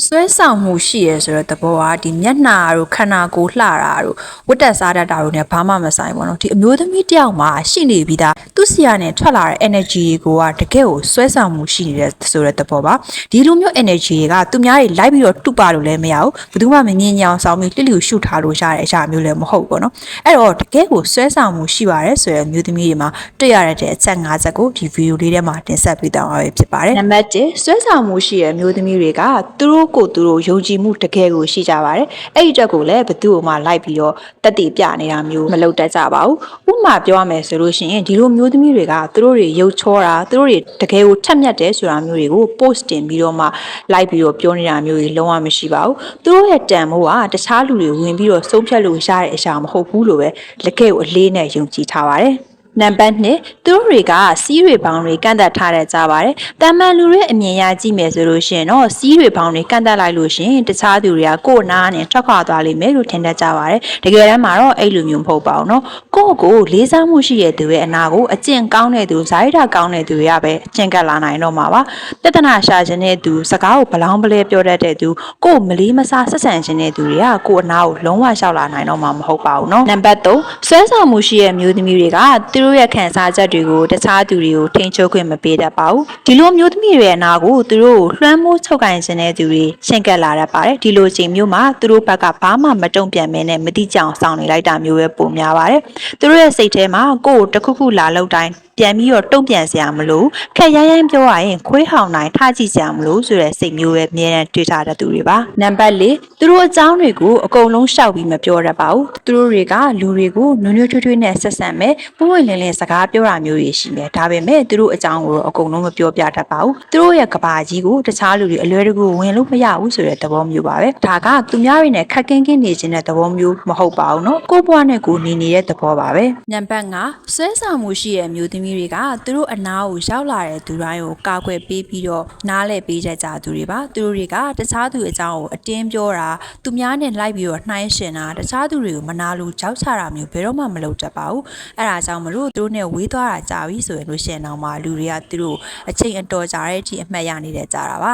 ဆွဲဆောင်မှုရှိရဲဆိုတော့တဘောကဒီမျက်နှာတို့ခန္ဓာကိုယ်လှတာတို့ဝတ်တက်စားတတ်တာတို့ ਨੇ ဘာမှမဆိုင်ဘူးเนาะဒီအမျိုးသမီးတယောက်မှာရှိနေပြီးသားသူစီကနေထွက်လာတဲ့ energy ကိုကတကယ်ကိုဆွဲဆောင်မှုရှိနေတဲ့ဆိုတဲ့တဘောပါဒီလိုမျိုး energy တွေကသူများတွေလိုက်ပြီးတော့တူပါလို့လည်းမရဘူးဘယ်သူမှမငြင်းညောင်ဆောင်ပြီးလှလှရှုထားလို့ရတဲ့အရာမျိုးလည်းမဟုတ်ဘူးเนาะအဲ့တော့တကယ်ကိုဆွဲဆောင်မှုရှိပါတယ်ဆိုတဲ့အမျိုးသမီးတွေမှာတွေ့ရတဲ့အချက်၅ချက်ကိုဒီဗီဒီယိုလေးထဲမှာတင်ဆက်ပေးသွားမှာဖြစ်ပါတယ်နံပါတ်1ဆွဲဆောင်မှုရှိတဲ့အမျိုးသမီးတွေကသူတို့ကိုသူတို့ယုံကြည်မှုတကယ်ကိုရှိကြပါတယ်အဲ့ဒီအတွက်ကိုလည်းဘသူ့ကိုမှလိုက်ပြီးတော့တက်တည်ပြနေတာမျိုးမလုပ်တတ်ကြပါဘူးဥပမာပြောရမယ်ဆိုလို့ရှိရင်ဒီလိုမျိုးသမီးတွေကသူတို့တွေရုပ်ချောတာသူတို့တွေတကယ်ကိုထက်မြက်တယ်ဆိုတာမျိုးတွေကို post တင်ပြီးတော့မှလိုက်ပြီးတော့ပြောနေတာမျိုးတွေလုံးဝမရှိပါဘူးသူတို့ရဲ့တန်မိုးကတခြားလူတွေဝင်ပြီးတော့ဆုံးဖြတ်လို့ရတဲ့အရာမဟုတ်ဘူးလို့ပဲတကယ်ကိုအလေးနဲ့ယုံကြည်ထားပါတယ်နံပါတ်2သူတို့တွေကစီးတွေပေါင်းတွေကန့်သက်ထားတဲ့ကြပါတယ်။တမန်လူတွေအမြင်ရကြည့်မယ်ဆိုလို့ရှိရင်တော့စီးတွေပေါင်းတွေကန့်သက်လိုက်လို့ရှိရင်တခြားသူတွေကကိုယ်နာနဲ့ထွက်ခွာသွားလိမ့်မယ်လို့ထင်တတ်ကြပါတယ်။တကယ်တမ်းမှာတော့အဲ့လိုမျိုးမဟုတ်ပါဘူးနော်။ကိုယ့်ကိုလေးစားမှုရှိတဲ့သူရဲ့အနာကိုအကျင့်ကောင်းတဲ့သူဇာတိတာကောင်းတဲ့သူတွေကပဲအကျင့်ကပ်လာနိုင်တော့မှာပါ။တသနာရှာခြင်းတဲ့သူစကားကိုဘလောင်းပလဲပြောတတ်တဲ့သူကိုယ်မလေးမစားဆက်ဆံခြင်းတဲ့သူတွေကကိုယ်အနာကိုလုံးဝရှောက်လာနိုင်တော့မှာမဟုတ်ပါဘူးနော်။နံပါတ်3ဆွဲဆောင်မှုရှိတဲ့မျိုးသမီးတွေကသူတို့ရဲ့ခံစားချက်တွေကိုတခြားသူတွေကိုထိန်းချုပ်ခွင့်မပေးတတ်ပါဘူးဒီလိုမျိုးသမီးတွေရဲ့အနာကိုသူတို့လွှမ်းမိုးချုပ်ကိုင်ခြင်းတဲ့သူတွေရှင်းကပ်လာတတ်ပါတယ်ဒီလိုချိန်မျိုးမှာသူတို့ဘက်ကဘာမှမတုံ့ပြန်မဲနဲ့မတိကြအောင်စောင့်နေလိုက်တာမျိုးပဲပုံများပါတယ်သူတို့ရဲ့စိတ်ထဲမှာကိုယ်တခုခုလာလောက်တိုင်းပြန်ပြီးတော့တုံ့ပြန်စရာမလိုခက်ရိုင်းရိုင်းပြောရရင်ခွေးဟောင်တိုင်းထားကြည့်စရာမလိုဆိုတဲ့စိတ်မျိုးပဲအမြဲတမ်းတွေ့ထားတဲ့သူတွေပါနံပါတ်4သူတို့အကြောင်းတွေကိုအကုန်လုံးရှောက်ပြီးမပြောတတ်ပါဘူးသူတို့တွေကလူတွေကိုနွေ့နွေ့ထွေးထွေးနဲ့ဆက်ဆံမယ်ပွင့်ပွင့်လင်းလင်းစကားပြောတာမျိုးတွေရှိမယ်ဒါပေမဲ့သူတို့အကြောင်းကိုအကုန်လုံးမပြောပြတတ်ပါဘူးသူတို့ရဲ့ကဘာကြီးကိုတခြားလူတွေအလွဲတကူဝင်လို့မရဘူးဆိုတဲ့သဘောမျိုးပါပဲဒါကသူများတွေနဲ့ခက်ကင်းကင်းနေခြင်းတဲ့သဘောမျိုးမဟုတ်ပါဘူးเนาะကိုယ့်ဘဝနဲ့ကိုယ်နေနေတဲ့သဘောပါပဲနံပါတ်5ဆွဲဆောင်မှုရှိတဲ့မျိုးသမီးတွေကသူတို့အနာကိုရောက်လာတဲ့သူတိုင်းကိုကာကွယ်ပေးပြီးတော့နားလဲပေးကြကြသူတွေပါသူတို့တွေကတခြားသူအကြောင်းကိုအတင်းပြောတာသူများနဲ့လိုက်ပြီးတော့နှိုင်းရှင်တာတခြားသူတွေကိုမနာလို့ကြောက်ချတာမျိုးဘယ်တော့မှမလုပ်တတ်ပါဘူးအဲ့ဒါကြောင့်မလို့သူတို့နဲ့ဝေးသွားတာကြာပြီဆိုရင်လို့ရှင်အောင်မှာလူတွေကသူတို့အချိန်အတော်ကြာတဲ့အထိအမှတ်ရနေတဲ့ကြတာပါ